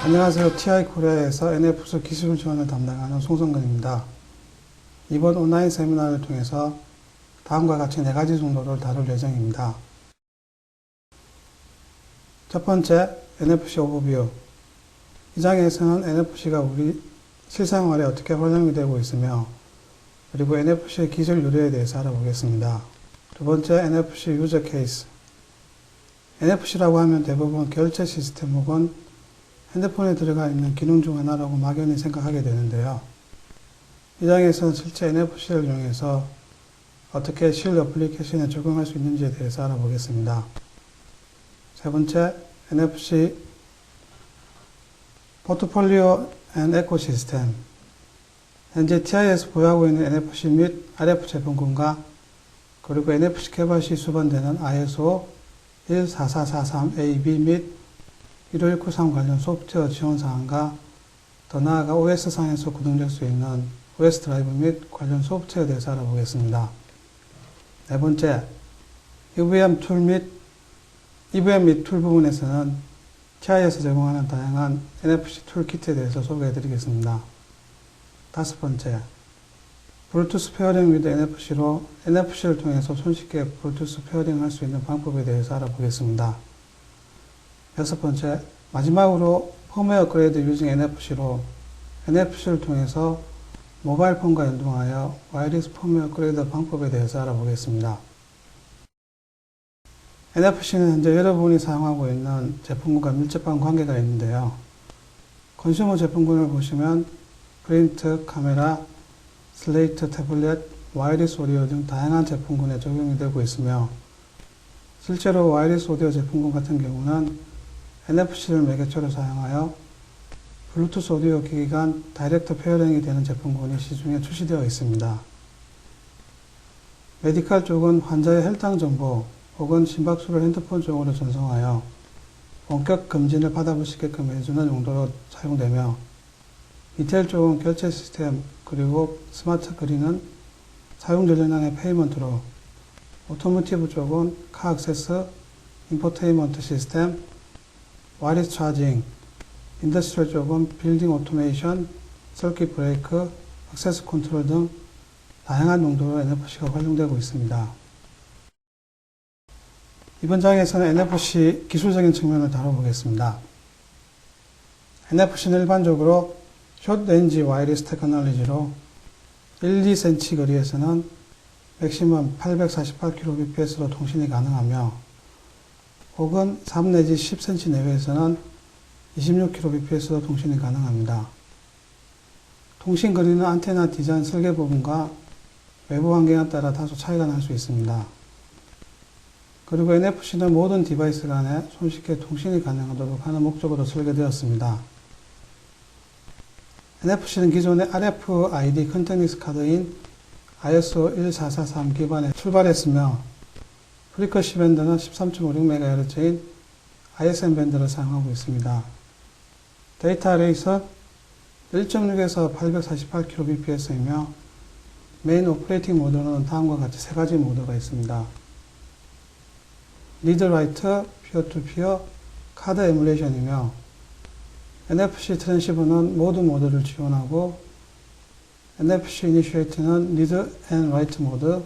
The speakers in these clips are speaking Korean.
안녕하세요. TI코리아에서 NFC 기술 지원을 담당하는 송성근입니다. 이번 온라인 세미나를 통해서 다음과 같이 4가지 정도를 다룰 예정입니다. 첫 번째, NFC 오버뷰. 이 장에서는 NFC가 우리 실생활에 어떻게 활용이 되고 있으며, 그리고 NFC의 기술 유래에 대해서 알아보겠습니다. 두 번째, NFC 유저 케이스. NFC라고 하면 대부분 결제 시스템 혹은 핸드폰에 들어가 있는 기능 중 하나라고 막연히 생각하게 되는데요. 이 장에서는 실제 NFC를 이용해서 어떻게 실 어플리케이션에 적용할 수 있는지에 대해서 알아보겠습니다. 세 번째, NFC 포트폴리오 앤 에코시스템. 현재 TI에서 보유하고 있는 NFC 및 RF 제품군과 그리고 NFC 개발 시 수반되는 ISO 14443AB 및 15193 관련 소프트웨어 지원 사항과 더 나아가 OS상에서 구동될 수 있는 OS 드라이브 및 관련 소프트웨어에 대해서 알아보겠습니다. 네 번째, EVM 및 툴 부분에서는 TI에서 제공하는 다양한 NFC 툴키트에 대해서 소개해 드리겠습니다. 다섯 번째, 블루투스 페어링 with NFC로 NFC를 통해서 손쉽게 블루투스 페어링 할 수 있는 방법에 대해서 알아보겠습니다. 여섯 번째, 마지막으로 펌웨어 업그레이드 유징 NFC로 NFC를 통해서 모바일 폰과 연동하여 와이어리스 펌웨어 업그레이드 방법에 대해서 알아보겠습니다. NFC는 현재 여러분이 사용하고 있는 제품군과 밀접한 관계가 있는데요. 컨슈머 제품군을 보시면 프린트, 카메라, 슬레이트, 태블릿, 와이어리스 오디오 등 다양한 제품군에 적용이 되고 있으며, 실제로 와이어리스 오디오 제품군 같은 경우는 NFC를 매개체로 사용하여 블루투스 오디오 기기 간 다이렉트 페어링이 되는 제품군이 시중에 출시되어 있습니다. 메디컬 쪽은 환자의 혈당 정보 혹은 심박수를 핸드폰 쪽으로 전송하여 원격 검진을 받아볼 수 있게끔 해주는 용도로 사용되며, 리테일 쪽은 결제 시스템 그리고 스마트 그린은 사용 전력량의 페이먼트로, 오토모티브 쪽은 카 액세스, 인포테인먼트 시스템, 와이어리스 차징, 인더스트리얼 쪽은 빌딩 오토메이션, 서킷 브레이크, 액세스 컨트롤 등 다양한 용도로 NFC가 활용되고 있습니다. 이번 장에서는 NFC 기술적인 측면을 다뤄보겠습니다. NFC는 일반적으로 숏레인지 와이어리스 테크놀로지로 1, 2cm 거리에서는 맥시멈 848kbps로 통신이 가능하며, 혹은 3 내지 10cm 내외에서는 26kbps로 통신이 가능합니다. 통신 거리는 안테나 디자인 설계 부분과 외부 환경에 따라 다소 차이가 날 수 있습니다. 그리고 NFC는 모든 디바이스 간에 손쉽게 통신이 가능하도록 하는 목적으로 설계되었습니다. NFC는 기존의 RFID 컨텍니스 카드인 ISO 1443 기반에 출발했으며, 프리쿼시 밴드는 13.56MHz인 ISM 밴드를 사용하고 있습니다. 데이터 레이트는 1.6에서 848kbps이며, 메인 오퍼레이팅 모드는 다음과 같이 3가지 모드가 있습니다. 리드 라이트, 피어 투 피어, 카드 에뮬레이션이며, NFC 트랜시버는 모든 모드를 지원하고, NFC 이니시에이트는 리드 앤 라이트 모드,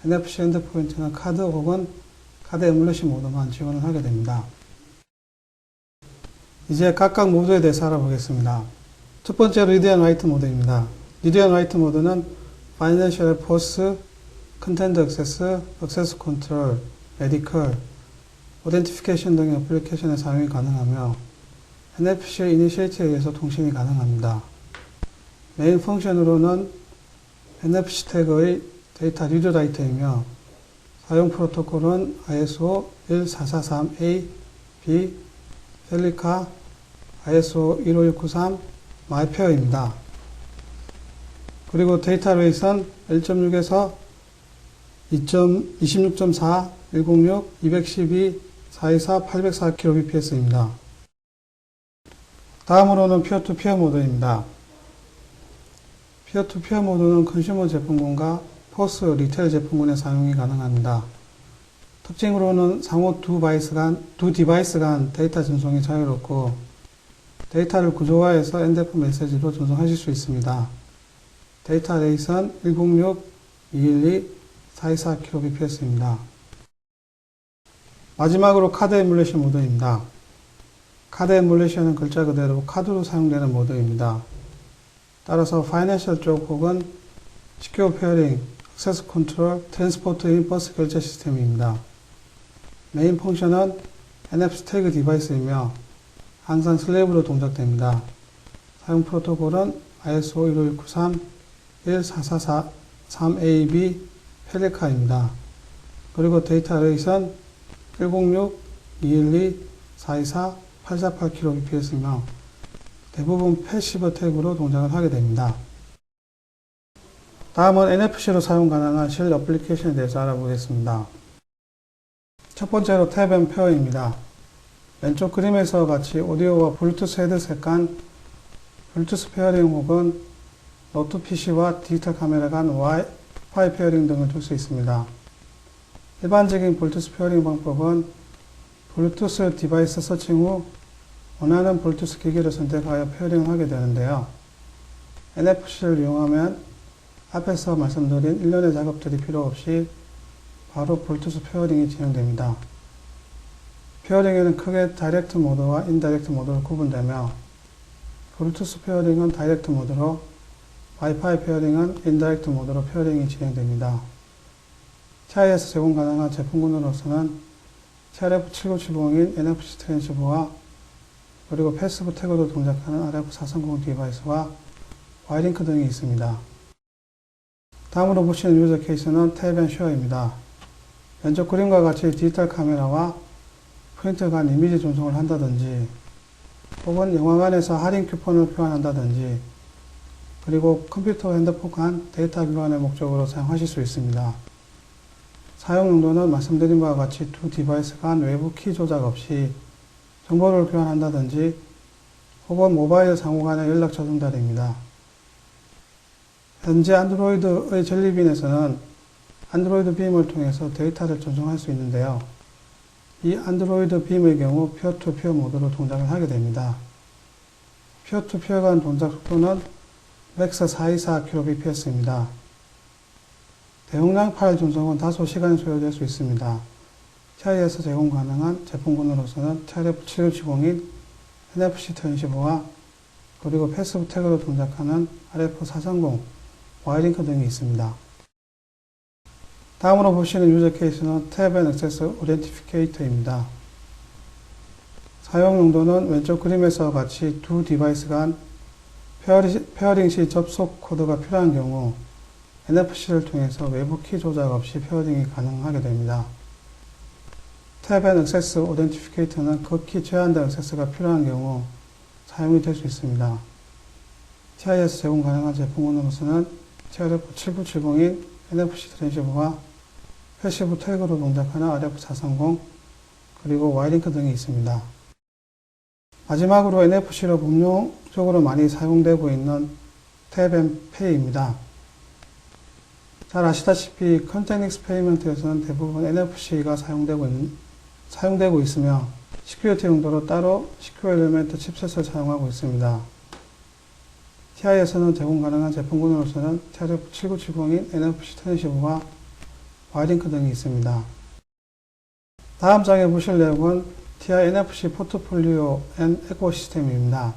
NFC 엔드포인트는 카드 혹은 카드 에뮬레이션 모드만 지원을 하게 됩니다. 이제 각각 모드에 대해서 알아보겠습니다. 첫 번째로 리드 앤 라이트 모드입니다. 리드 앤 라이트 모드는 파이낸셜 포스, 컨텐트 액세스, 액세스 컨트롤, 메디컬, 오덴티피케이션 등의 어플리케이션에 사용이 가능하며, NFC 이니시에이트에 의해서 통신이 가능합니다. 메인 펑션으로는 NFC 태그의 데이터 리드 라이트이며, 사용 프로토콜은 ISO 1443A, B, 펠리카, ISO 15193, 마이페어입니다. 그리고 데이터 레이트는 1.6에서 26.4, 106, 212, 424, 804kbps입니다. 다음으로는 피어-투-피어 모드입니다. 피어-투-피어 모드는 컨슈머 제품군과 포스 리테일 제품군의 사용이 가능합니다. 특징으로는 상호 두 디바이스 간 데이터 전송이 자유롭고, 데이터를 구조화해서 NDF 메시지로 전송하실 수 있습니다. 데이터 레이스는 106.212.424kbps입니다. 마지막으로 카드 에뮬레이션 모드입니다. 카드 에뮬레이션은 글자 그대로 카드로 사용되는 모드입니다. 따라서 파이낸셜 쪽 혹은 시큐어 페어링, 액세스 컨트롤, 트랜스포트 인 버스 결제 시스템입니다. 메인 펑션은 NFC 태그 디바이스이며 항상 슬레이브로 동작됩니다. 사용 프로토콜은 ISO 15693-14443AB 펠리카입니다. 그리고 데이터 레이스는 106.212.424.848kbps이며 대부분 패시브 태그로 동작을 하게 됩니다. 다음은 NFC로 사용 가능한 실 어플리케이션에 대해서 알아보겠습니다. 첫 번째로 탭 앤 페어입니다. 왼쪽 그림에서 같이 오디오와 블루투스 헤드셋 간 블루투스 페어링 혹은 노트 PC와 디지털 카메라 간 와이파이 페어링 등을 줄 수 있습니다. 일반적인 블루투스 페어링 방법은 블루투스 디바이스 서칭 후 원하는 블루투스 기기를 선택하여 페어링을 하게 되는데요. NFC를 이용하면 앞에서 말씀드린 일련의 작업들이 필요 없이 바로 블루투스 페어링이 진행됩니다. 페어링에는 크게 다이렉트 모드와 인다이렉트 모드로 구분되며 블루투스 페어링은 다이렉트 모드로 와이파이 페어링은 인다이렉트 모드로 페어링이 진행됩니다. TI에서 제공 가능한 제품군으로서는 TRF7970인 NFC 트랜시버와 그리고 패시브 태그로 동작하는 RF430 디바이스와 와이링크 등이 있습니다. 다음으로 보시는 유저 케이스는 탭 앤 쉐어입니다. 왼쪽 그림과 같이 디지털 카메라와 프린터 간 이미지 전송을 한다든지 혹은 영화관에서 할인 쿠폰을 교환한다든지 그리고 컴퓨터 핸드폰 간 데이터 교환의 목적으로 사용하실 수 있습니다. 사용 용도는 말씀드린 바와 같이 두 디바이스 간 외부 키 조작 없이 정보를 교환한다든지 혹은 모바일 상호 간의 연락 전달입니다. 현재 안드로이드의 젤리빈에서는 안드로이드 빔을 통해서 데이터를 전송할 수 있는데요. 이 안드로이드 빔의 경우 피어-투-피어 모드로 동작을 하게 됩니다. 피어-투-피어 간 동작 속도는 맥스 424kbps입니다. 대용량 파일 전송은 다소 시간이 소요될 수 있습니다. TI에서 제공 가능한 제품군으로서는 TRF7970인 NFC 트랜시버와 그리고 패시브 태그로 동작하는 RF430 와이링크 등이 있습니다. 다음으로 보시는 유저 케이스는 탭 앤 액세스 오덴티피케이터입니다. 사용 용도는 왼쪽 그림에서 같이 두 디바이스 간 페어링 시 접속 코드가 필요한 경우 NFC를 통해서 외부 키 조작 없이 페어링이 가능하게 됩니다. 탭 앤 액세스 오덴티피케이터는 극히 제한된 액세스가 필요한 경우 사용이 될 수 있습니다. TI에서 제공 가능한 제품군으로서는 TRF7970인 NFC 트랜시버와 패시브 태그로 동작하는 RF430 그리고 와이링크 등이 있습니다. 마지막으로 NFC로 법용적으로 많이 사용되고 있는 탭 앤 페이입니다. 잘 아시다시피 컨텍니스 페이먼트에서는 대부분 NFC가 사용되고 있으며 시큐리티 용도로 따로 시큐어 엘리멘트 칩셋을 사용하고 있습니다. TI에서는 제공 가능한 제품군으로서는 TRF7970인 NFC 트랜시버와 와이링크 등이 있습니다. 다음 장에 보실 내용은 TI NFC 포트폴리오 앤 에코시스템입니다.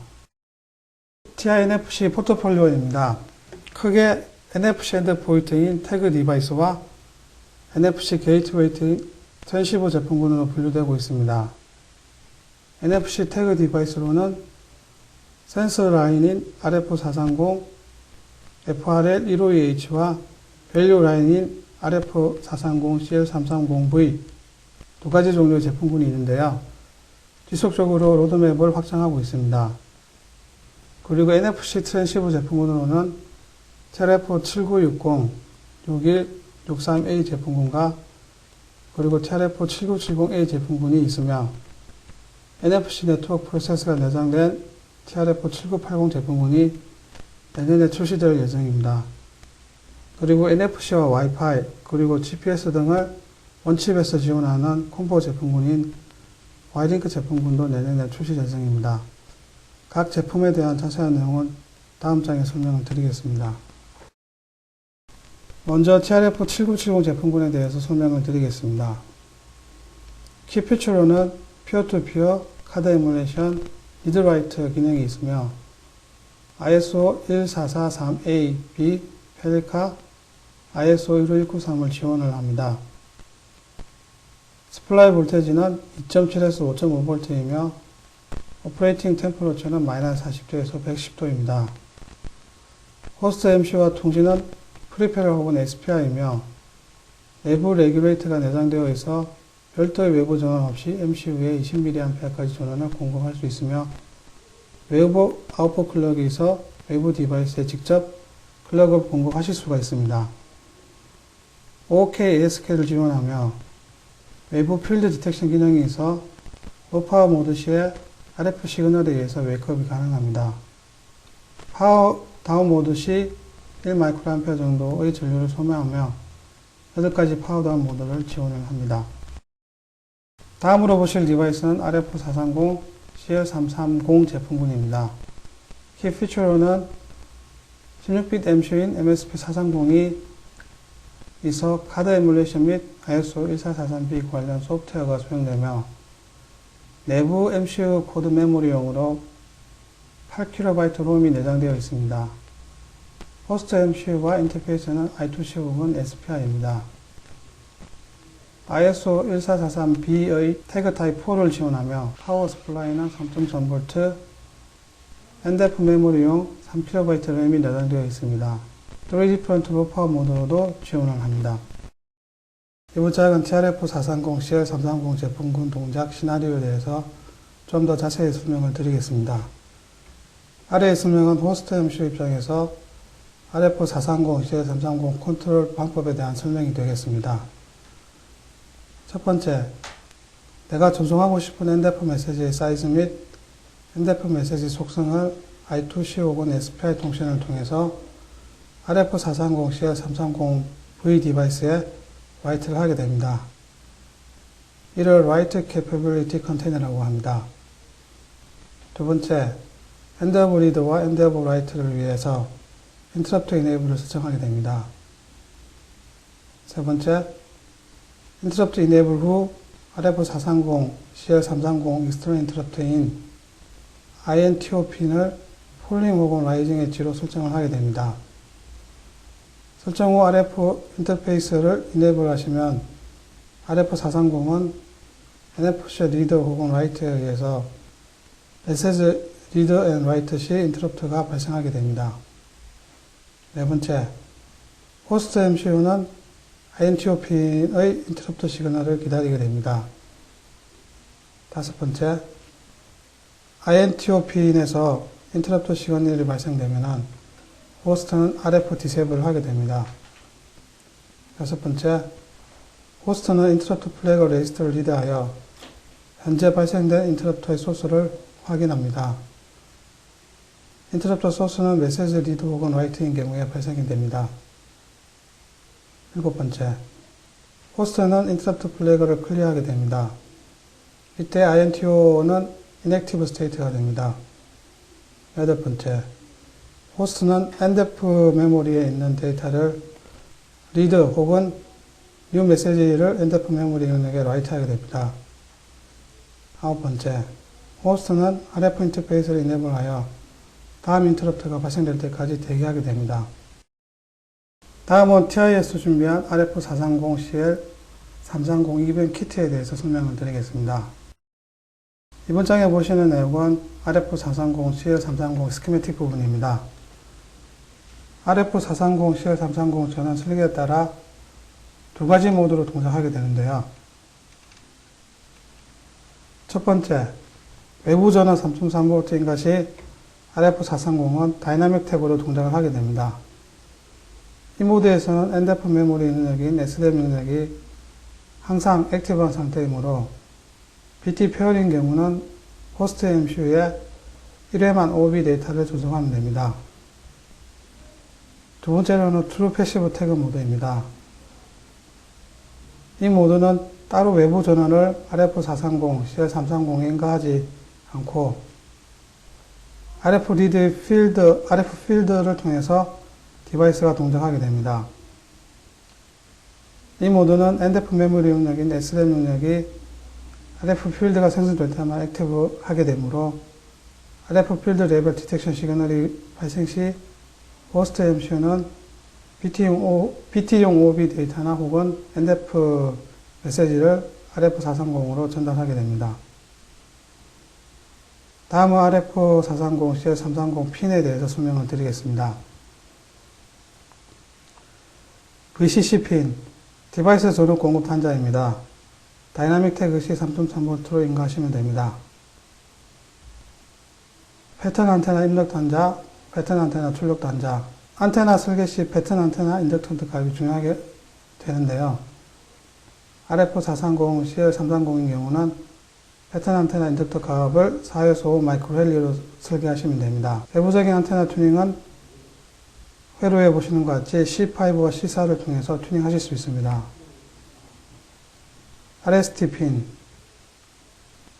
TI NFC 포트폴리오입니다. 크게 NFC 엔드포인트인 태그 디바이스와 NFC 게이트웨이인 트랜시버 제품군으로 분류되고 있습니다. NFC 태그 디바이스로는 센서 라인인 RF430, FRL152H와 밸류 라인인 RF430CL330V 두 가지 종류의 제품군이 있는데요. 지속적으로 로드맵을 확장하고 있습니다. 그리고 NFC 트랜시버 제품군으로는 TRF7960, 6163A 제품군과 그리고 TRF7970A 제품군이 있으며 NFC 네트워크 프로세서가 내장된 TRF7980 제품군이 내년에 출시될 예정입니다. 그리고 NFC와 와이파이, 그리고 GPS 등을 원칩에서 지원하는 콤보 제품군인 와이링크 제품군도 내년에 출시 예정입니다. 각 제품에 대한 자세한 내용은 다음 장에 설명을 드리겠습니다. 먼저 TRF7970 제품군에 대해서 설명을 드리겠습니다. 키 피처로는 피어-투-피어 카드 에뮬레이션 리드-라이트 기능이 있으며 ISO 1443A/B 펠리카 ISO 15193을 지원을 합니다. 스플라이 볼테이지는 2.7에서 5.5V이며 오퍼레이팅 템퍼러처는 마이너스 40도에서 110도입니다. 호스트 MCU와 통신은 프리페럴 혹은 SPI이며 내부 레귤레이터가 내장되어 있어 별도의 외부 전원 없이 MCU에 20mA까지 전원을 공급할 수 있으며 외부 아웃풋 클럭이 있어 외부 디바이스에 직접 클럭을 공급하실 수가 있습니다. OK ASK를 지원하며 외부 필드 디텍션 기능이 있어 로파워 모드 시에 RF 시그널에 의해서 웨이크업이 가능합니다. 파워 다운 모드 시 1μA 정도의 전류를 소모하며 8가지 파워 다운 모드를 지원을 합니다. 다음으로 보실 디바이스는 RF430 CL330 제품군입니다. 키 피처로는 16빗 MCU인 MSP430이 있어 카드 에뮬레이션 및 ISO 1443B 관련 소프트웨어가 사용되며 내부 MCU 코드 메모리용으로 8KB 롬이 내장되어 있습니다. 호스트 MCU와 인터페이스는 I2C 혹은 SPI입니다. ISO 1443B의 태그 타입 4를 지원하며 파워 스플라이는 3.3V, NDF 메모리용 3KB 램이 내장되어 있습니다. 3D 프론트 로파워 모드로도 지원을 합니다. 이번 작은 TRF430 CL330 제품군 동작 시나리오에 대해서 좀 더 자세히 설명을 드리겠습니다. 아래의 설명은 호스트 MCU 입장에서 RF430 CL330 컨트롤 방법에 대한 설명이 되겠습니다. 첫 번째, 내가 전송하고 싶은 NDF 메시지의 사이즈 및 NDF 메시지 속성을 I2C 혹은 SPI 통신을 통해서 RF430 CL330V 디바이스에 라이트를 하게 됩니다. 이를 Write Capability Container라고 합니다. 두 번째, NDF Read와 NDF Write를 위해서 Interrupt Enable을 설정하게 됩니다. 세 번째, Interrupt Enable 후 RF430 CL330 External Interrupt인 INTOP인을 폴링 혹은 라이징 엣지로 설정을 하게 됩니다. 설정 후 RF 인터페이스를 enable 하시면 RF430은 NFC 리더 혹은 라이트에 의해서 메시지 리더 앤 라이트 시 인터럽트가 발생하게 됩니다. 네 번째, 호스트 MCU는 INTOP의 인터럽트 시그널을 기다리게 됩니다. 다섯 번째, INTOP인에서 인터럽트 시그널이 발생되면 호스트는 RF 디세이블을 하게 됩니다. 여섯 번째, 호스트는 인터럽트 플래그 레지스터를 리드하여 현재 발생된 인터럽트의 소스를 확인합니다. 인터럽트 소스는 메시지 리드 혹은 라이트인 경우에 발생이 됩니다. 일곱 번째, 호스트는 인터럽트 플래그를 클리어하게 됩니다. 이때 INTO는 inactive state가 됩니다. 여덟 번째, 호스트는 NDF 메모리에 있는 데이터를 리드 혹은 new 메시지를 NDF 메모리 용액에 라이트하게 됩니다. 아홉 번째, 호스트는 RF 인터페이스를 이네블하여 다음 인터럽트가 발생될 때까지 대기하게 됩니다. 다음은 TI에서 준비한 RF430CL 330 이벤 키트에 대해서 설명을 드리겠습니다. 이번 장에 보시는 내용은 RF430CL 330 스키매틱 부분입니다. RF430CL 330 전원 설계에 따라 두 가지 모드로 동작하게 되는데요. 첫 번째, 외부 전원 3.3V인 것이 RF430은 다이나믹 탭으로 동작을 하게 됩니다. 이 모드에서는 NDF 메모리 능력인 SDM 능력이 항상 액티브한 상태이므로 BT 페어링 경우는 호스트 MCU에 1회만 OB 데이터를 조정하면 됩니다. 두 번째로는 트루 패시브 태그 모드입니다. 이 모드는 따로 외부 전원을 RF430, CL330에 인가하지 않고 RF 리드 필드, RF 필드를 통해서 디바이스가 동작하게 됩니다. 이 모드는 NDF 메모리 영역인 SRAM 영역이 RF 필드가 생성될 때만 액티브 하게 되므로 RF 필드 레벨 디텍션 시그널이 발생 시 호스트 MCU는 BT용 OOB 데이터나 혹은 NDF 메시지를 RF430으로 전달하게 됩니다. 다음은 RF430, CL330 핀에 대해서 설명을 드리겠습니다. VCC 핀, 디바이스 전원 공급 단자입니다. 다이나믹 태그 시 3.3V로 인가하시면 됩니다. 패턴 안테나 입력 단자, 패턴 안테나 출력 단자, 안테나 설계 시 패턴 안테나 인덕턴트 값이 중요하게 되는데요. RF430, CL330인 경우는 패턴 안테나 인덕터 값을 4에서 5 마이크로헬리로 설계하시면 됩니다. 세부적인 안테나 튜닝은 회로에 보시는 것 같이 C5와 C4를 통해서 튜닝하실 수 있습니다. RST 핀,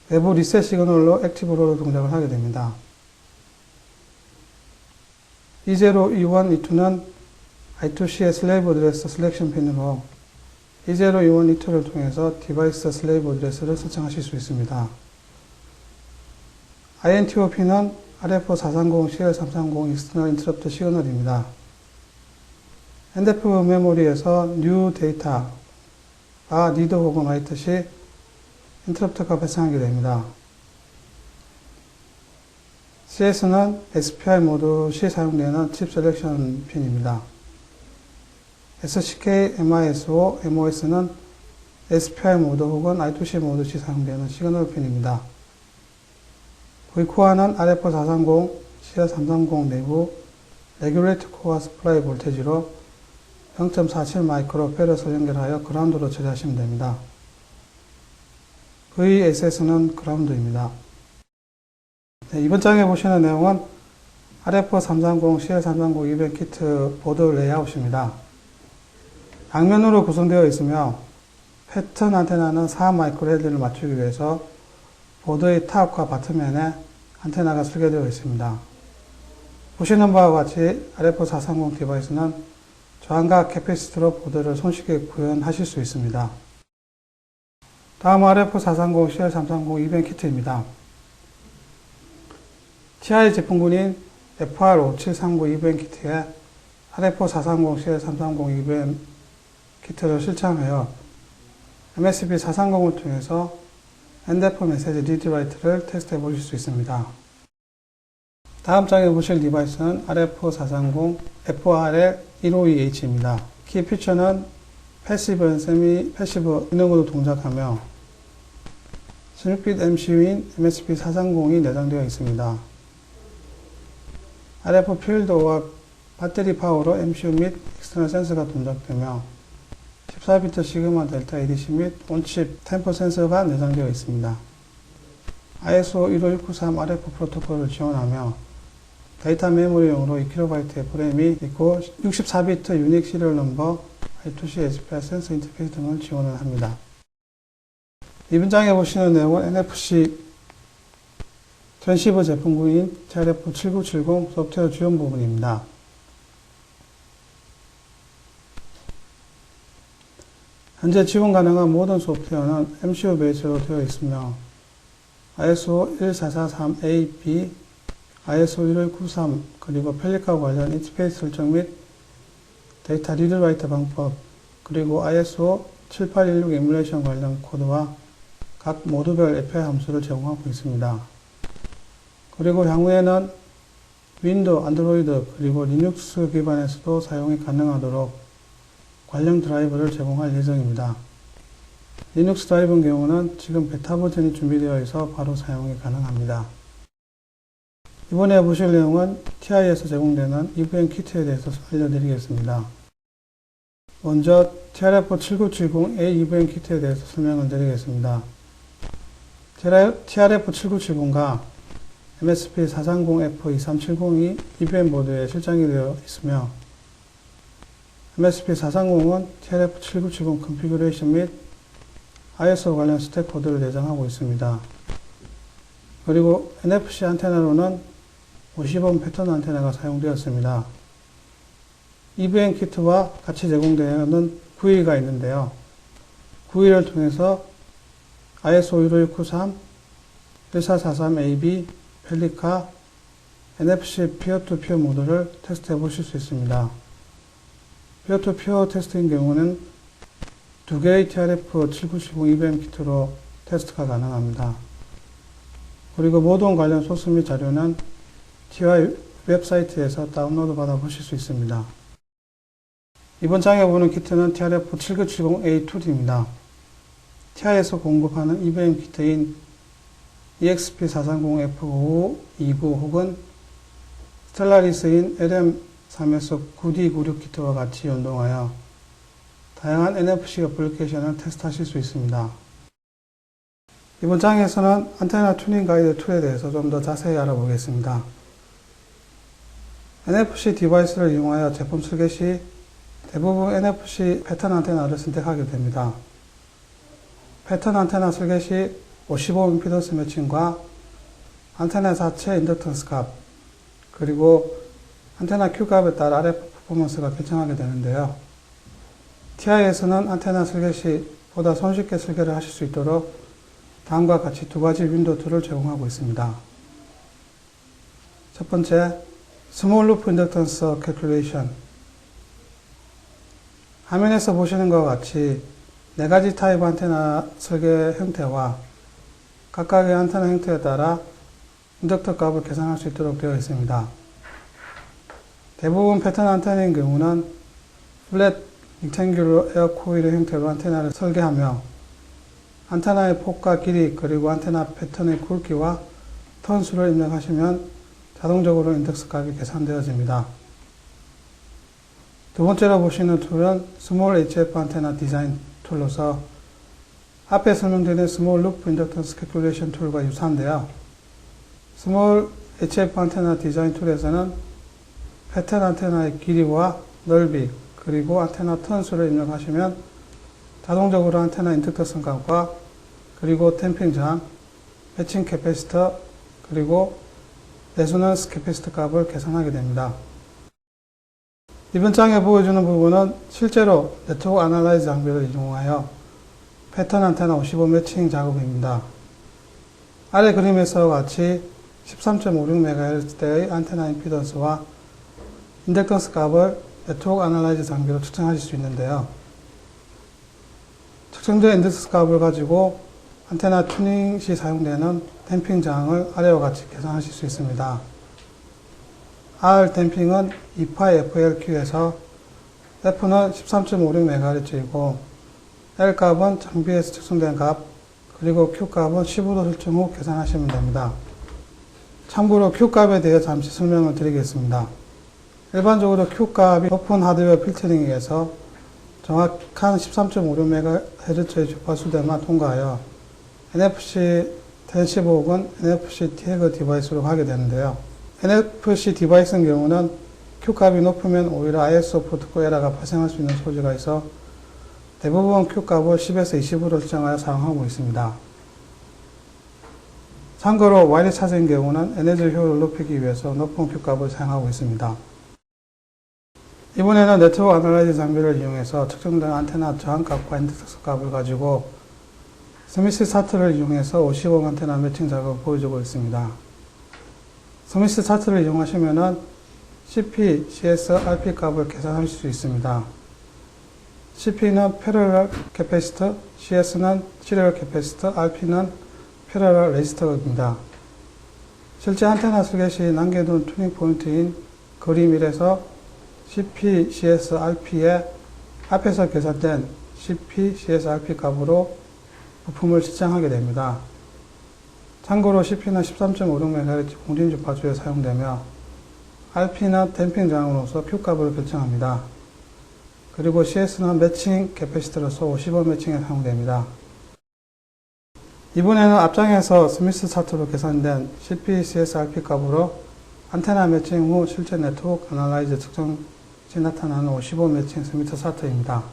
외부 리셋 시그널로 액티브로 동작을 하게 됩니다. E0, E1, E2는 I2C의 슬레이브 어드레스 셀렉션 핀으로 E0, E1, E2를 통해서 디바이스 슬레이브 어드레스를 설정하실 수 있습니다. INTO 핀은 RF430, CL330 익스터널 인터럽트 시그널입니다. NDF 메모리에서 new 데이터가 리드 혹은 라이트 시 인터럽트가 발생하게 됩니다. CS는 SPI 모드 시 사용되는 칩 셀렉션 핀입니다. SCK, MISO, MOS는 SPI 모드 혹은 I2C 모드 시 사용되는 시그널 핀입니다. V코어는 RF430, CL330 내부 레귤레이터 코어 스플라이 볼테지로 0.47 마이크로 페럿을 연결하여 그라운드로 처리하시면 됩니다. VSS는 그라운드입니다. 네, 이번 장에 보시는 내용은 RF330, CL330 이벤 키트 보드 레이아웃입니다. 양면으로 구성되어 있으며 패턴 안테나는 4 마이크로헬리를 맞추기 위해서 보드의 탑과 바텀면에 안테나가 설계되어 있습니다. 보시는 바와 같이 RF430 디바이스는 저항과 캐패시티로 보드를 손쉽게 구현하실 수 있습니다. 다음은 RF430, CL330 이벤 키트입니다. TI 제품군인 FR5739 이벤 키트에 RF430, CL330 이벤 키트를 실장하여 MSP430을 통해서 NDF 메시지 리드 라이트를 테스트해 보실 수 있습니다. 다음 장에 보실 디바이스는 RF430 FRL152H입니다. 키 피처는 패시브, 세미 패시브 기능으로 동작하며 16빛 MCU인 MSP430이 내장되어 있습니다. RF 필드와 배터리 파워로 MCU 및 익스터널 센서가 동작되며 14비트 시그마 델타 ADC 및 온칩 템퍼 센서가 내장되어 있습니다. ISO 15693 RF 프로토콜을 지원하며 데이터 메모리용으로 2KB 프레임이 있고 64비트 유닉 시리얼 넘버, I2C SPI 센서 인터페이스 등을 지원을 합니다. 이번 장에 보시는 내용은 NFC 트랜시버 제품군인 TRF7970 소프트웨어 지원 부분입니다. 현재 지원 가능한 모든 소프트웨어는 MCU 베이스로 되어 있으며 ISO 1443A, B, ISO 1193 그리고 펠리카 관련 인터페이스 설정 및 데이터 리드라이트 방법 그리고 ISO 7816 에뮬레이션 관련 코드와 각 모드별 API 함수를 제공하고 있습니다. 그리고 향후에는 윈도우, 안드로이드 그리고 리눅스 기반에서도 사용이 가능하도록 관련 드라이브를 제공할 예정입니다. 리눅스 드라이브인 경우는 지금 베타 버전이 준비되어 있어 바로 사용이 가능합니다. 이번에 보실 내용은 TI에서 제공되는 EVM 키트에 대해서 알려드리겠습니다. 먼저 TRF7970A EVM 키트에 대해서 설명을 드리겠습니다. TRF7970과 MSP430F2370이 EVM 보드에 실장이 되어 있으며 MSP430은 TRF7970 컨피규레이션 및 ISO 관련 스택 코드를 내장하고 있습니다. 그리고 NFC 안테나로는 50옴 패턴 안테나가 사용되었습니다. EVM 키트와 같이 제공되는 구이가 있는데요. 구이를 통해서 ISO 15693, 1443AB, 펠리카, NFC 피어-투-피어 모드를 테스트해 보실 수 있습니다. 피어-투-피어 테스트인 경우는 두 개의 TRF7970 EVM 키트로 테스트가 가능합니다. 그리고 모든 관련 소스 및 자료는 TI 웹사이트에서 다운로드 받아 보실 수 있습니다. 이번 장에 보는 키트는 TRF7970A2D입니다. TI에서 공급하는 EVM 키트인 EXP430F5529 혹은 스텔라리스인 LM3에서 9D96 키트와 같이 연동하여 다양한 NFC 어플리케이션을 테스트하실 수 있습니다. 이번 장에서는 안테나 튜닝 가이드 툴에 대해서 좀 더 자세히 알아보겠습니다. NFC 디바이스를 이용하여 제품 설계 시 대부분 NFC 패턴 안테나를 선택하게 됩니다. 패턴 안테나 설계 시 55 임피던스 매칭과 안테나 자체 인덕턴스 값, 그리고 안테나 Q 값에 따라 RF 퍼포먼스가 결정하게 되는데요. TI에서는 안테나 설계 시 보다 손쉽게 설계를 하실 수 있도록 다음과 같이 두 가지 윈도우 툴을 제공하고 있습니다. 첫 번째, 스몰 루프 인덕턴스 캘큘레이션. 화면에서 보시는 것과 같이 네 가지 타입 안테나 설계 형태와 각각의 안테나 형태에 따라 인덕터 값을 계산할 수 있도록 되어 있습니다. 대부분 패턴 안테나인 경우는 플랫 릭탱귤러 에어 코일 형태로 안테나를 설계하며 안테나의 폭과 길이 그리고 안테나 패턴의 굵기와 턴수를 입력하시면 자동적으로 인덕스 값이 계산되어집니다. 두 번째로 보시는 툴은 스몰 HF 안테나 디자인 툴로서 앞에 설명드린 스몰 루프 인덕턴스 캘큘레이션 툴과 유사한데요. 스몰 HF 안테나 디자인 툴에서는 패턴 안테나의 길이와 넓이 그리고 안테나 턴수를 입력하시면 자동적으로 안테나 인덕터성 값과 그리고 댐핑 저항, 매칭 캐패시터 그리고 레소넌스 캐패시터 값을 계산하게 됩니다. 이번 장에 보여주는 부분은 실제로 네트워크 애널라이즈 장비를 이용하여 패턴 안테나 55 매칭 작업입니다. 아래 그림에서 같이 13.56MHz대의 안테나 임피던스와 인덕턴스 값을 네트워크 애널라이즈 장비로 측정하실 수 있는데요. 측정된 인덕턴스 값을 가지고 안테나 튜닝 시 사용되는 댐핑 저항을 아래와 같이 계산하실 수 있습니다. R 댐핑은 2πFLQ에서 F는 13.56MHz이고 L 값은 장비에서 측정된 값 그리고 Q 값은 15도 설정 후 계산하시면 됩니다. 참고로 Q 값에 대해 잠시 설명을 드리겠습니다. 일반적으로 Q 값이 오픈 하드웨어 필터링에서 정확한 13.56MHz의 주파수대만 통과하여 NFC 1015 혹은 NFC 태그 디바이스로 가게 되는데요. NFC 디바이스의 경우는 Q 값이 높으면 오히려 ISO 프로토콜 에러가 발생할 수 있는 소지가 있어 대부분 Q 값을 10에서 20으로 설정하여 사용하고 있습니다. 참고로 와이드 차저인 경우는 에너지 효율을 높이기 위해서 높은 Q 값을 사용하고 있습니다. 이번에는 네트워크 애널라이즈 장비를 이용해서 측정된 안테나 저항값과 인덕턴스 값을 가지고 스미스 차트를 이용해서 55 안테나 매칭 작업을 보여주고 있습니다. 스미스 차트를 이용하시면 CP, CS, RP 값을 계산하실 수 있습니다. CP는 패러럴 캐패시터, CS는 시리얼 캐패시터, RP는 패러럴 레지스터입니다. 실제 안테나 설계 시 남겨둔 튜닝 포인트인 그림 1에서 CP, CS, RP의 앞에서 계산된 CP, CS, RP 값으로 부품을 시장하게 됩니다. 참고로 CP는 13.56MHz 공진 주파수에 사용되며 RP는 댐핑 저항으로서 Q 값을 결정합니다. 그리고 CS는 매칭 캐패시터로서 55 매칭에 사용됩니다. 이번에는 앞장에서 스미스 차트로 계산된 CP, CS, RP 값으로 안테나 매칭 후 실제 네트워크 애널라이즈 측정 시 나타나는 55 매칭 스미스 차트입니다.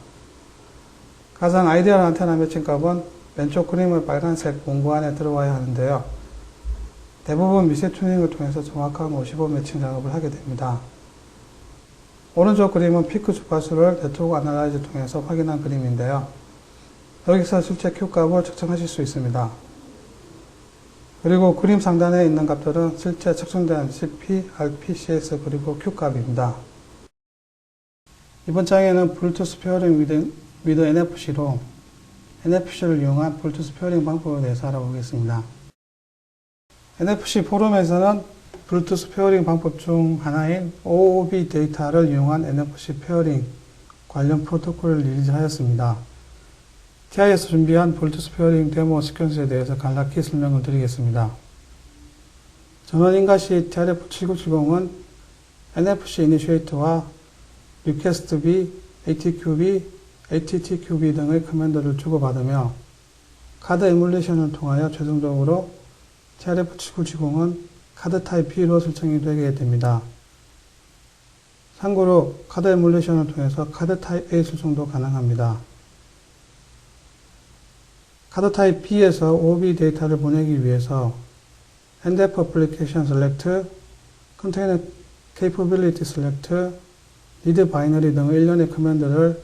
가장 아이디얼 안테나 매칭 값은 왼쪽 그림의 빨간색 공구 안에 들어와야 하는데요. 대부분 미세 튜닝을 통해서 정확한 55 매칭 작업을 하게 됩니다. 오른쪽 그림은 피크 주파수를 네트워크 아날라이즈를 통해서 확인한 그림인데요. 여기서 실제 Q값을 측정하실 수 있습니다. 그리고 그림 상단에 있는 값들은 실제 측정된 CP, RP, CS 그리고 Q값입니다. 이번 장에는 블루투스 페어링 with NFC로 NFC를 이용한 블루투스 페어링 방법에 대해서 알아보겠습니다. NFC 포럼에서는 블루투스 페어링 방법 중 하나인 OOB 데이터를 이용한 NFC 페어링 관련 프로토콜을 리리즈하였습니다. TI에서 준비한 블루투스 페어링 데모 시퀀스에 대해서 간략히 설명을 드리겠습니다. 전원 인가시 TRF7970은 NFC 이니시에이터와 request-B, ATQB, ATTQB 등의 커맨드를 주고받으며 카드 에뮬레이션을 통하여 최종적으로 TRF7970은 카드 타입 B로 설정이 되게 됩니다. 참고로 카드 에뮬레이션을 통해서 카드 타입 A 설정도 가능합니다. 카드 타입 B에서 OOB 데이터를 보내기 위해서 NDF Application Select, Container Capability Select, Read Binary 등의 일련의 커맨드를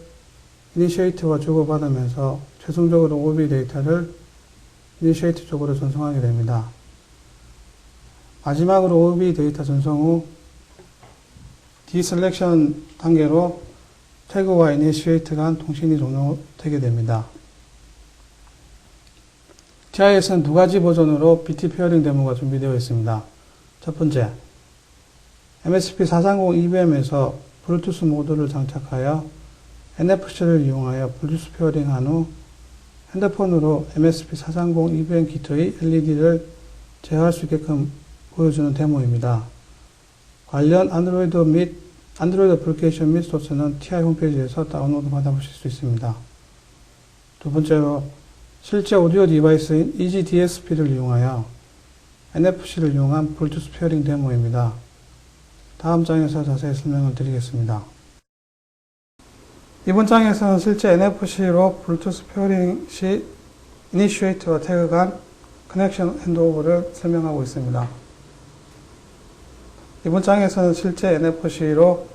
이니시에이트와 주고받으면서 최종적으로 OOB 데이터를 이니시에이트 쪽으로 전송하게 됩니다. 마지막으로 OOB 데이터 전송 후 디셀렉션 단계로 태그와 이니시에이트 간 통신이 종료되게 됩니다. TI에서는 두 가지 버전으로 BT 페어링 데모가 준비되어 있습니다. 첫 번째, MSP 430 EVM에서 블루투스 모드를 장착하여 NFC를 이용하여 블루투스 페어링한 후 핸드폰으로 MSP 430 EVM 키트의 LED를 제어할 수 있게끔 보여주는 데모입니다. 관련 안드로이드 애플리케이션 및 소스는 TI 홈페이지에서 다운로드 받아보실 수 있습니다. 두 번째로, 실제 오디오 디바이스인 EG-DSP를 이용하여 NFC를 이용한 블루투스 페어링 데모입니다. 다음 장에서 자세히 설명을 드리겠습니다. 이번 장에서는 실제 NFC로 블루투스 페어링 시 이니시에이트와 태그 간 커넥션 핸드오버를 설명하고 있습니다. 이번 장에서는 실제 NFC로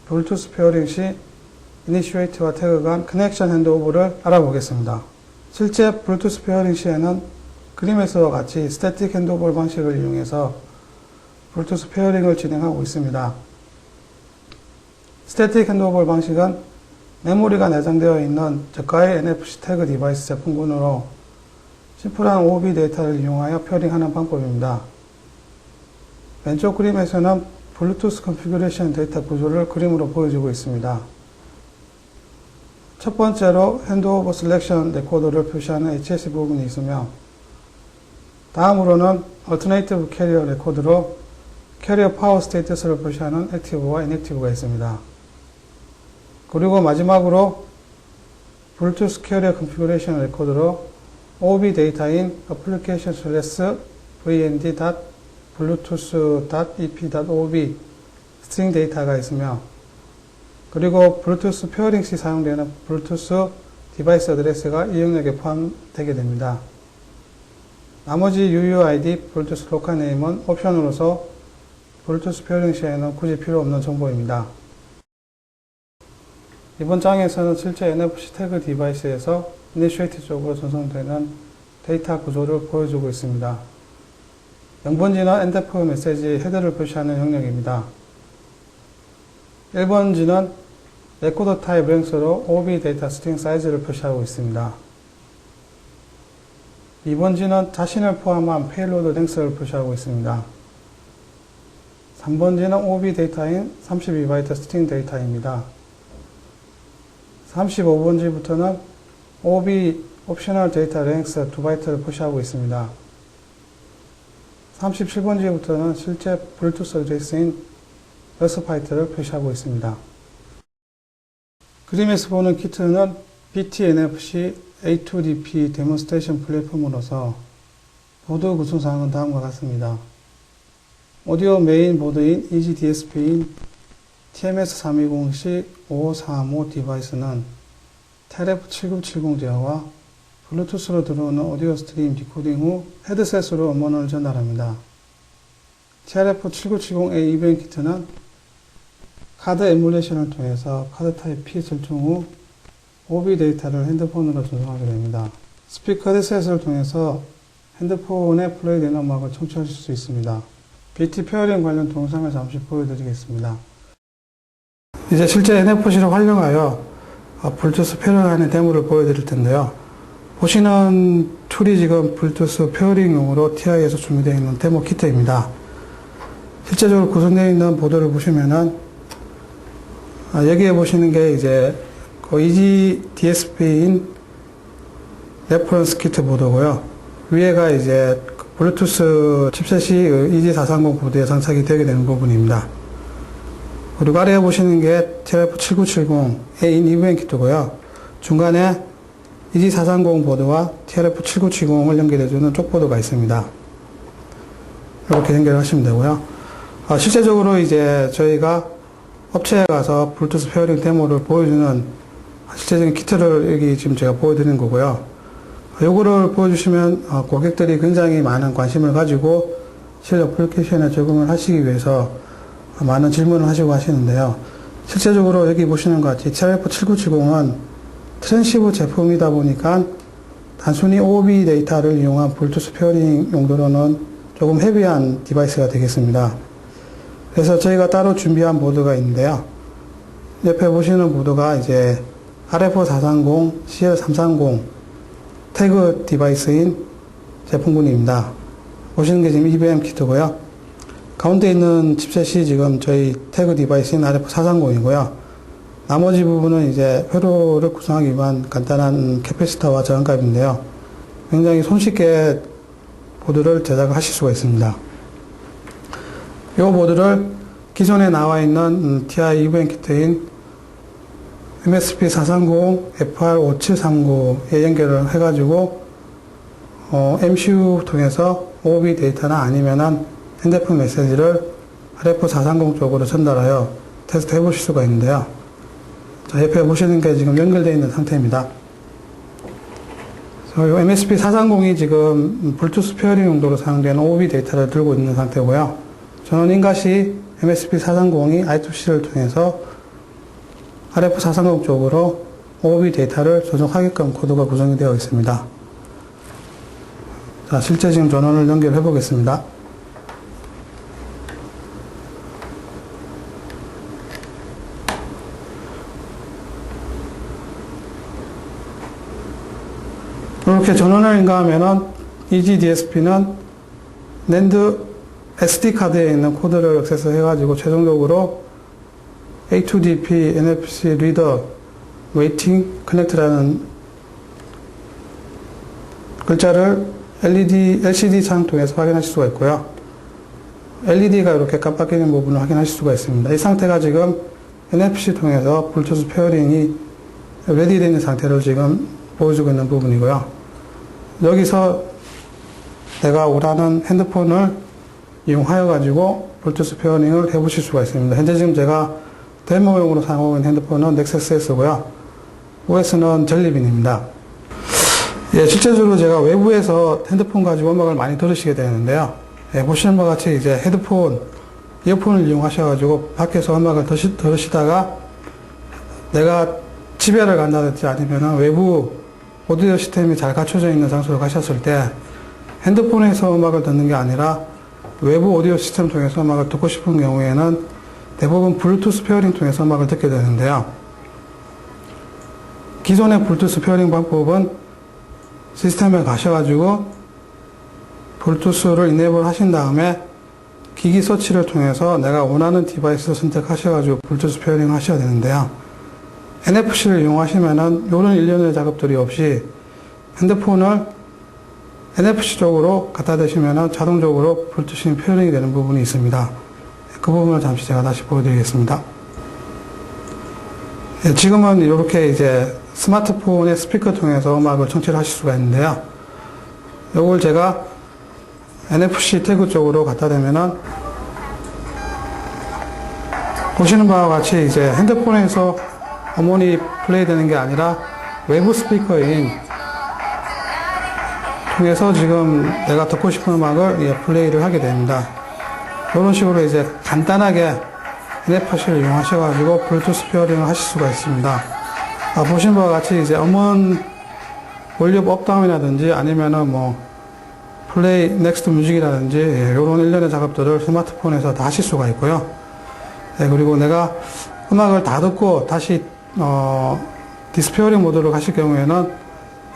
블루투스 페어링 시 이니시에이트와 태그 간 커넥션 핸드오버를 알아보겠습니다. 실제 블루투스 페어링 시에는 그림에서와 같이 스태틱 핸드오버 방식을 이용해서 블루투스 페어링을 진행하고 있습니다. 스태틱 핸드오버 방식은 메모리가 내장되어 있는 저가의 NFC 태그 디바이스 제품군으로 심플한 OOB 데이터를 이용하여 페어링하는 방법입니다. 왼쪽 그림에서는 블루투스 컨피규레이션 데이터 구조를 그림으로 보여주고 있습니다. 첫 번째로 핸드오버 셀렉션 레코더를 표시하는 HSC 부분이 있으며, 다음으로는 얼터네이티브 캐리어 레코드로 캐리어 파워 스테이터스를 표시하는 액티브와 인액티브가 있습니다. 그리고 마지막으로 블루투스 캐리어 컨피규레이션 레코드로 OOB 데이터인 application/vnd.bluetooth.ep.oob 스트링 데이터가 있으며, 그리고 블루투스 페어링 시 사용되는 블루투스 디바이스 어드레스가 이 영역에 포함되게 됩니다. 나머지 UUID, 블루투스 로컬 네임은 옵션으로서 블루투스 페어링 시에는 굳이 필요 없는 정보입니다. 이번 장에서는 실제 NFC 태그 디바이스에서 이니시에이트 쪽으로 전송되는 데이터 구조를 보여주고 있습니다. 0번지는 NDF 메시지 헤더를 표시하는 영역입니다. 1번지는 레코더 타입 랭스로 OOB 데이터 스트링 사이즈를 표시하고 있습니다. 2번지는 자신을 포함한 페일로드 랭스를 표시하고 있습니다. 3번지는 OOB 데이터인 32바이트 스트링 데이터입니다. 35번지부터는 OOB 옵셔널 데이터 랭스 2바이트를 표시하고 있습니다. 37번지부터는 실제 블루투스 어드레스인 6바이트를 표시하고 있습니다. 그림에서 보는 키트는 BT-NFC A2DP 데몬스트레이션 플랫폼으로서 보드 구성사항은 다음과 같습니다. 오디오 메인 보드인 EG-DSP인 TMS320C5435 디바이스는 TRF7970 제어와 블루투스로 들어오는 오디오 스트림 디코딩 후 헤드셋으로 음원을 전달합니다. TRF7970A EVM 키트는 카드 에뮬레이션을 통해서 카드 타입 P 설정 후 OB 데이터를 핸드폰으로 전송하게 됩니다. 스피커 헤드셋을 통해서 핸드폰에 플레이되는 음악을 청취하실 수 있습니다. BT 페어링 관련 동영상을 잠시 보여드리겠습니다. 이제 실제 NFC를 활용하여 블루투스 페어링하는 데모를 보여드릴 텐데요. 보시는 툴이 지금 블루투스 페어링용으로 TI에서 준비되어 있는 데모 키트입니다. 실제적으로 구성되어 있는 보드를 보시면은 여기에 보시는 게 이제 EG DSP인 레퍼런스 키트 보드고요. 위에가 이제 블루투스 칩셋이 EG430 보드에 장착이 되게 되는 부분입니다. 그리고 아래에 보시는 게 TRF7970A인 EVM 키트고요. 중간에 EG430 보드와 TRF7970을 연결해주는 쪽보드가 있습니다. 이렇게 연결하시면 되고요. 실제적으로 이제 저희가 업체에 가서 블루투스 페어링 데모를 보여주는 실제적인 키트를 여기 지금 제가 보여드리는 거고요. 요거를 보여주시면 고객들이 굉장히 많은 관심을 가지고 실제 어플리케이션에 적용을 하시기 위해서 많은 질문을 하시고 하시는데요. 실제적으로 여기 보시는 것 같이 TRF7970은 트랜시브 제품이다 보니까 단순히 OOB 데이터를 이용한 블루투스 페어링 용도로는 조금 헤비한 디바이스가 되겠습니다. 그래서 저희가 따로 준비한 보드가 있는데요. 옆에 보시는 보드가 이제 RF430, CL330 태그 디바이스인 제품군입니다. 보시는 게 지금 EVM 키트고요. 가운데 있는 칩셋이 지금 저희 태그 디바이스인 RF430이고요. 나머지 부분은 이제 회로를 구성하기 위한 간단한 캐패시터와 저항값인데요. 굉장히 손쉽게 보드를 제작을 하실 수가 있습니다. 이 보드를 기존에 나와 있는 TI EVM 키트인 MSP430 FR5739에 연결을 해가지고 MCU 통해서 OOB 데이터나 아니면은 핸드폰 메시지를 RF430 쪽으로 전달하여 테스트 해보실 수가 있는데요. 자, 옆에 보시는 게 지금 연결되어 있는 상태입니다. 이 MSP430이 지금 블루투스 페어링 용도로 사용되는 OOB 데이터를 들고 있는 상태고요. 저는 인가시 MSP430이 I2C를 통해서 RF430 쪽으로 OOB 데이터를 전송하게끔 코드가 구성이 되어 있습니다. 자, 실제 지금 전원을 연결해 보겠습니다. 이렇게 전원을 인가하면은 EG DSP는 NAND SD카드에 있는 코드를 액세스 해가지고 최종적으로 A2DP NFC 리더 웨이팅 커넥트라는 글자를 LCD 창 통해서 확인하실 수가 있고요. LED가 이렇게 깜빡이는 부분을 확인하실 수가 있습니다. 이 상태가 지금 NFC 통해서 블루투스 페어링이 레디되어 있는 상태를 지금 보여주고 있는 부분이고요. 여기서 내가 원하는 핸드폰을 이용하여 가지고 블루투스 페어링을 해보실 수가 있습니다. 현재 지금 제가 데모용으로 사용하고 있는 핸드폰은 넥서스 S고요. OS는 젤리빈입니다. 예, 실제적으로 제가 외부에서 핸드폰 가지고 음악을 많이 들으시게 되는데요. 예, 보시는 바와 같이 이제 헤드폰, 이어폰을 이용하셔가지고 밖에서 음악을 들으시다가 내가 집에를 간다든지 아니면 외부 오디오 시스템이 잘 갖춰져 있는 장소로 가셨을 때 핸드폰에서 음악을 듣는 게 아니라 외부 오디오 시스템 통해서 음악을 듣고 싶은 경우에는 대부분 블루투스 페어링 통해서 음악을 듣게 되는데요. 기존의 블루투스 페어링 방법은 시스템에 가셔가지고 블루투스를 이네이블 하신 다음에 기기 서치를 통해서 내가 원하는 디바이스를 선택하셔가지고 블루투스 페어링 하셔야 되는데요. NFC를 이용하시면은 이런 일련의 작업들이 없이 핸드폰을 NFC 쪽으로 갖다 대시면은 자동적으로 블루투스 페어링이 되는 부분이 있습니다. 그 부분을 잠시 제가 다시 보여드리겠습니다. 예, 지금은 이렇게 이제 스마트폰의 스피커 통해서 음악을 청취를 하실 수가 있는데요. 이걸 제가 NFC 태그 쪽으로 갖다 대면은 보시는 바와 같이 이제 핸드폰에서 어머니 플레이 되는 게 아니라 외부 스피커인 통해서 지금 내가 듣고 싶은 음악을 플레이를 하게 됩니다. 이런 식으로 이제 간단하게 NFC를 이용하셔가지고 블루투스 페어링을 하실 수가 있습니다. 보신 바와 같이 이제 음원 볼륨 업다운이라든지 아니면은 플레이 넥스트 뮤직이라든지 이런 일련의 작업들을 스마트폰에서 다 하실 수가 있고요. 그리고 내가 음악을 다 듣고 다시 디스페어링 모드로 가실 경우에는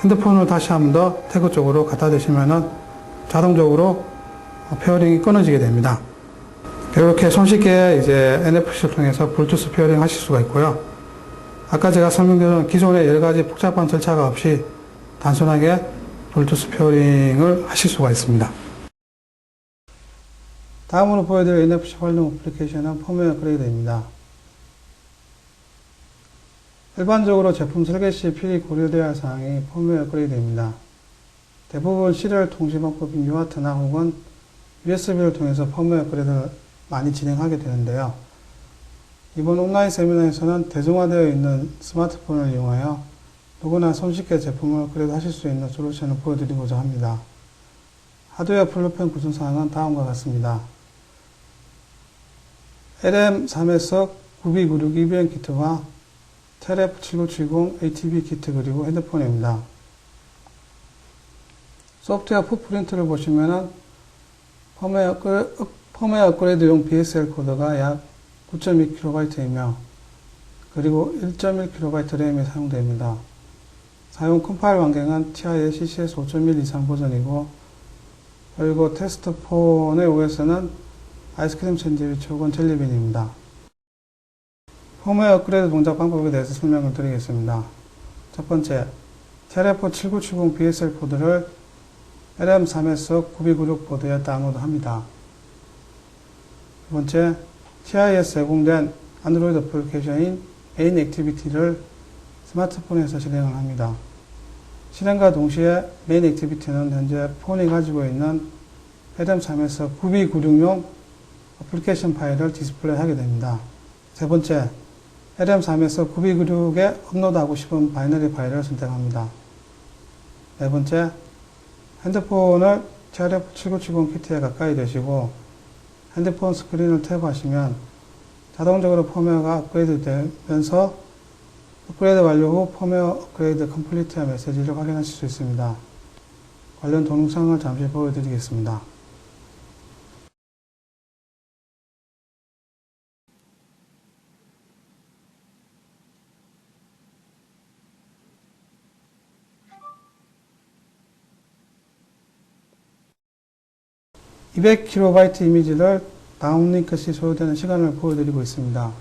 핸드폰을 다시 한 번 더 태그 쪽으로 갖다 대시면은 자동적으로 페어링이 끊어지게 됩니다. 이렇게 손쉽게 이제 NFC를 통해서 블루투스 페어링 하실 수가 있고요. 아까 제가 설명드린 기존의 여러 가지 복잡한 절차가 없이 단순하게 블루투스 페어링을 하실 수가 있습니다. 다음으로 보여드릴 NFC 활용 어플리케이션은 펌웨어 업그레이드입니다. 일반적으로 제품 설계 시 필히 고려되어야 할 사항이 펌웨어 업그레이드입니다. 대부분 시리얼 통신 방법인 UART나 혹은 USB를 통해서 펌웨어 업그레이드를 많이 진행하게 되는데요. 이번 온라인 세미나에서는 대중화되어 있는 스마트폰을 이용하여 누구나 손쉽게 제품을 업그레이드 하실 수 있는 솔루션을 보여드리고자 합니다. 하드웨어 플랫폼 구성사항은 다음과 같습니다. LM3S 9296 EBM 키트와 TRF7970 ATB 키트 그리고 핸드폰입니다. 소프트웨어 풋프린트를 보시면은 펌웨어 업그레이드용 BSL 코드가 약 9.2KB이며 그리고 1.1KB 램이 사용됩니다. 사용 컴파일 환경은 TI의 CCS 5.1 이상 버전이고 그리고 테스트폰의 OS는 아이스크림 샌드위치 혹은 젤리빈입니다. 펌웨어 업그레이드 동작 방법에 대해서 설명을 드리겠습니다. 첫 번째, TRF7970 BSL 코드를 LM3S 9296 보드에 다운로드합니다. 두 번째, TI에서 제공된 안드로이드 어플리케이션인 AIN 액티비티를 스마트폰에서 실행을 합니다. 실행과 동시에 메인 액티비티는 현재 폰이 가지고 있는 LM3S 9296용 어플리케이션 파일을 디스플레이 하게 됩니다. 세 번째, LM3S 9296에 업로드하고 싶은 바이너리 파일을 선택합니다. 네 번째, 핸드폰을 TRF7970 키트에 가까이 대시고 핸드폰 스크린을 탭하시면 자동적으로 펌웨어가 업그레이드 되면서 업그레이드 완료 후 펌웨어 업그레이드 컴플리트의 메시지를 확인하실 수 있습니다. 관련 동영상을 잠시 보여드리겠습니다. (200KB) 이미지를 다운링크 시 소요되는 시간을 보여드리고 있습니다.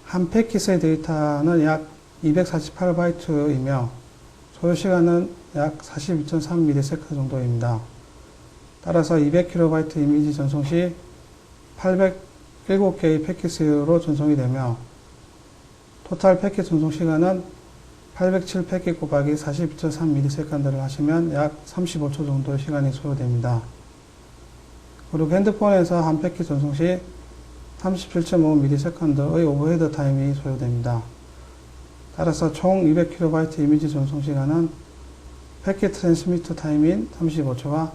한 패킷의 데이터는 약 248바이트이며 소요 시간은 약 42.3ms 정도입니다. 따라서 200KB 이미지 전송 시 807개의 패킷으로 전송이 되며 토탈 패킷 전송 시간은 807 패킷 곱하기 42.3ms를 하시면 약 35초 정도의 시간이 소요됩니다. 그리고 핸드폰에서 한 패킷 전송 시 37.5ms의 오버헤드 타임이 소요됩니다. 따라서 총 200KB 이미지 전송 시간은 패킷 트랜스미터 타임인 35초와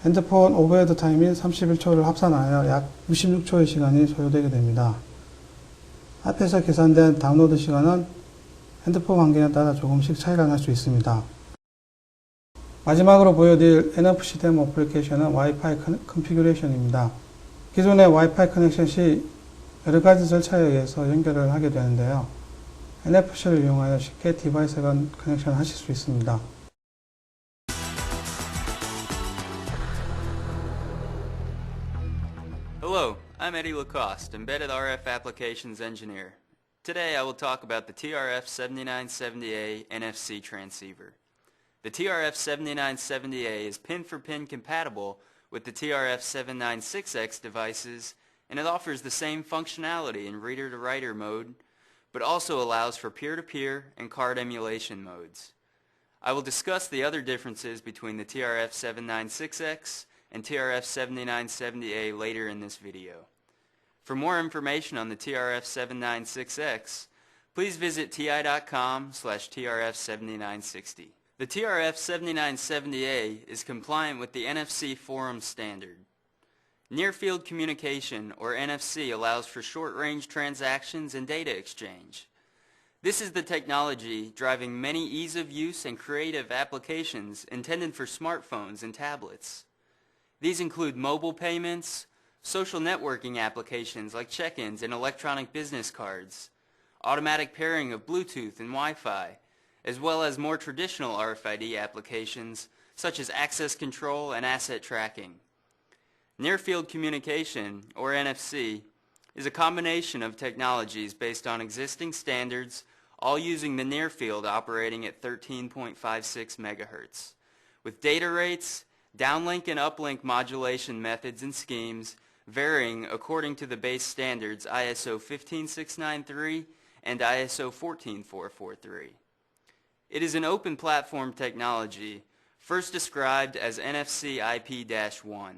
핸드폰 오버헤드 타임인 31초를 합산하여 약 66초의 시간이 소요되게 됩니다. 앞에서 계산된 다운로드 시간은 핸드폰 환경에 따라 조금씩 차이가 날 수 있습니다. 마지막으로 보여드릴 NFC 데모 어플리케이션은 와이파이 컨피규레이션입니다. 기존의 와이파이 커넥션 시 여러 가지 절차에 의해서 연결을 하게 되는데요. NFC를 이용하여 쉽게 디바이스 간 커넥션을 하실 수 있습니다. Hello, I'm Eddie Lacoste, Embedded RF Applications Engineer. Today I will talk about the TRF7970A NFC transceiver. The TRF7970A is pin-for-pin compatible with the TRF796X devices, and it offers the same functionality in reader-to-writer mode, but also allows for peer-to-peer and card emulation modes. I will discuss the other differences between the TRF796X and TRF7970A later in this video. For more information on the TRF796X, please visit ti.com/TRF7960. The TRF7970A is compliant with the NFC Forum standard. Near-field communication, or NFC, allows for short-range transactions and data exchange. This is the technology driving many ease-of-use and creative applications intended for smartphones and tablets. These include mobile payments, social networking applications like check-ins and electronic business cards, automatic pairing of Bluetooth and Wi-Fi, as well as more traditional RFID applications such as access control and asset tracking. Near-field communication, or NFC, is a combination of technologies based on existing standards, all using the near field operating at 13.56 MHz, with data rates, downlink and uplink modulation methods and schemes varying according to the base standards ISO 15693 and ISO 14443. It is an open platform technology, first described as NFC IP-1.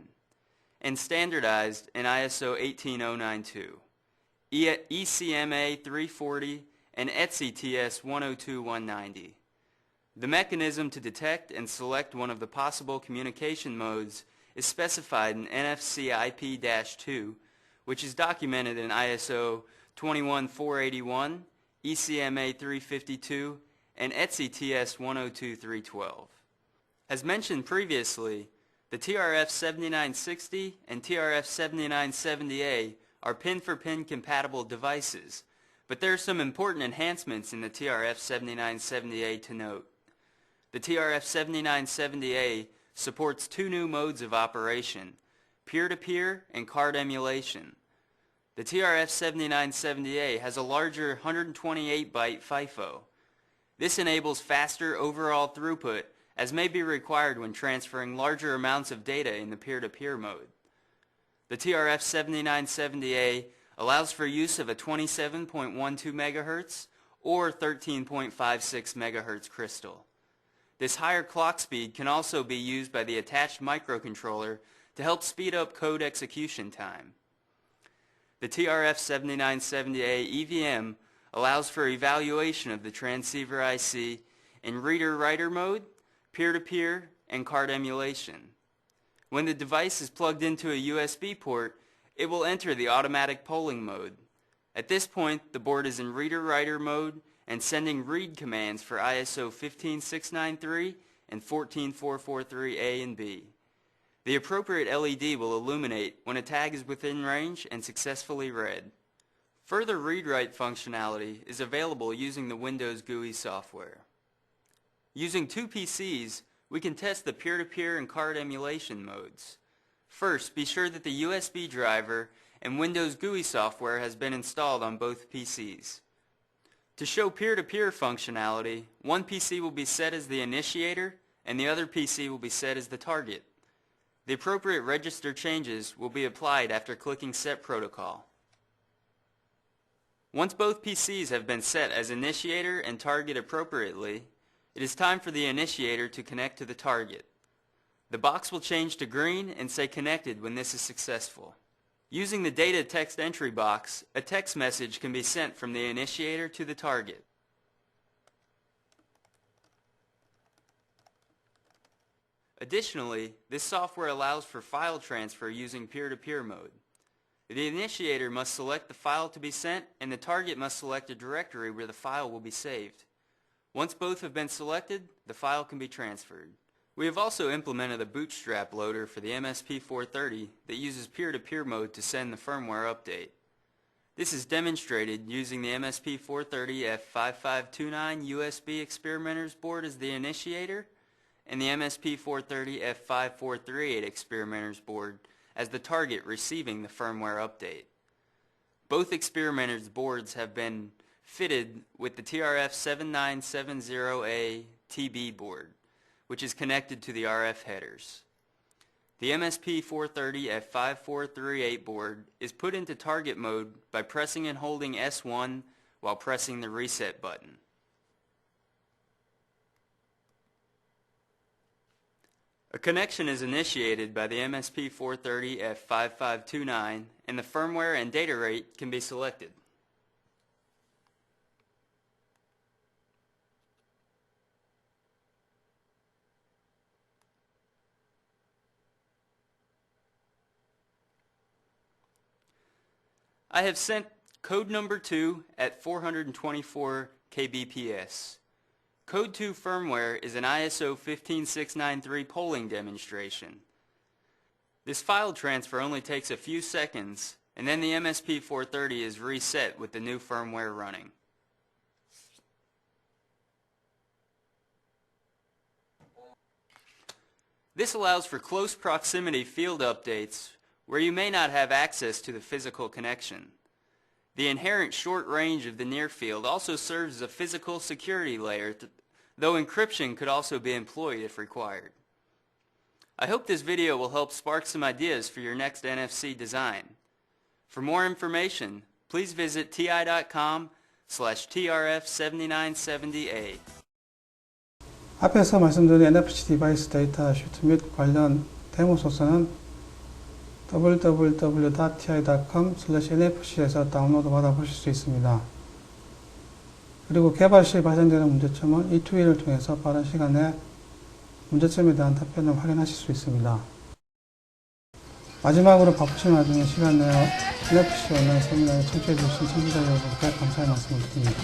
And standardized in ISO 18092, ECMA 340, and ETSI TS 102-190. The mechanism to detect and select one of the possible communication modes is specified in NFC IP-2, which is documented in ISO 21481, ECMA 352, and ETSI TS 102-312. As mentioned previously, the TRF-7960 and TRF-7970A are pin-for-pin compatible devices, but there are some important enhancements in the TRF-7970A to note. The TRF-7970A supports two new modes of operation, peer-to-peer and card emulation. The TRF-7970A has a larger 128-byte FIFO. This enables faster overall throughput as may be required when transferring larger amounts of data in the peer-to-peer mode. The TRF-7970A allows for use of a 27.12 MHz or 13.56 MHz crystal. This higher clock speed can also be used by the attached microcontroller to help speed up code execution time. The TRF-7970A EVM allows for evaluation of the transceiver IC in reader-writer mode, peer-to-peer, and card emulation. When the device is plugged into a USB port, it will enter the automatic polling mode. At this point, the board is in reader-writer mode and sending read commands for ISO 15693 and 14443A and B. The appropriate LED will illuminate when a tag is within range and successfully read. Further read-write functionality is available using the Windows GUI software. Using two PCs, we can test the peer-to-peer and card emulation modes. First, be sure that the USB driver and Windows GUI software has been installed on both PCs. To show peer-to-peer functionality, one PC will be set as the initiator and the other PC will be set as the target. The appropriate register changes will be applied after clicking Set Protocol. Once both PCs have been set as initiator and target appropriately, it is time for the initiator to connect to the target. The box will change to green and say connected when this is successful. Using the data text entry box, a text message can be sent from the initiator to the target. Additionally, this software allows for file transfer using peer-to-peer mode. The initiator must select the file to be sent and the target must select a directory where the file will be saved. Once both have been selected, the file can be transferred. We have also implemented a bootstrap loader for the MSP430 that uses peer-to-peer mode to send the firmware update. This is demonstrated using the MSP430 F5529 USB experimenters board as the initiator and the MSP430 F5438 experimenters board as the target receiving the firmware update. Both experimenters boards have been fitted with the TRF7970A TB board, which is connected to the RF headers. The MSP430 F5438 board is put into target mode by pressing and holding S1 while pressing the reset button. A connection is initiated by the MSP430 F5529 and the firmware and data rate can be selected. I have sent code number 2 at 424 kbps. Code 2 firmware is an ISO 15693 polling demonstration. This file transfer only takes a few seconds, and then the MSP430 is reset with the new firmware running. This allows for close proximity field updates where you may not have access to the physical connection. The inherent short range of the near field also serves as a physical security layer, though encryption could also be employed if required. I hope this video will help spark some ideas for your next NFC design. For more information, please visit ti.com/trf7970A. 앞에서 말씀드린 NFC 디바이스 데이터 시트 및 관련 데모 소스는 www.ti.com/nfc에서 다운로드 받아보실 수 있습니다. 그리고 개발 시 발생되는 문제점은 이 투일을 통해서 빠른 시간 내에 문제점에 대한 답변을 확인하실 수 있습니다. 마지막으로 바쁘신 와중에 시간 내에 NFC 온라인 세미나에 청취해 주신 청취자 여러분께 감사의 말씀을 드립니다.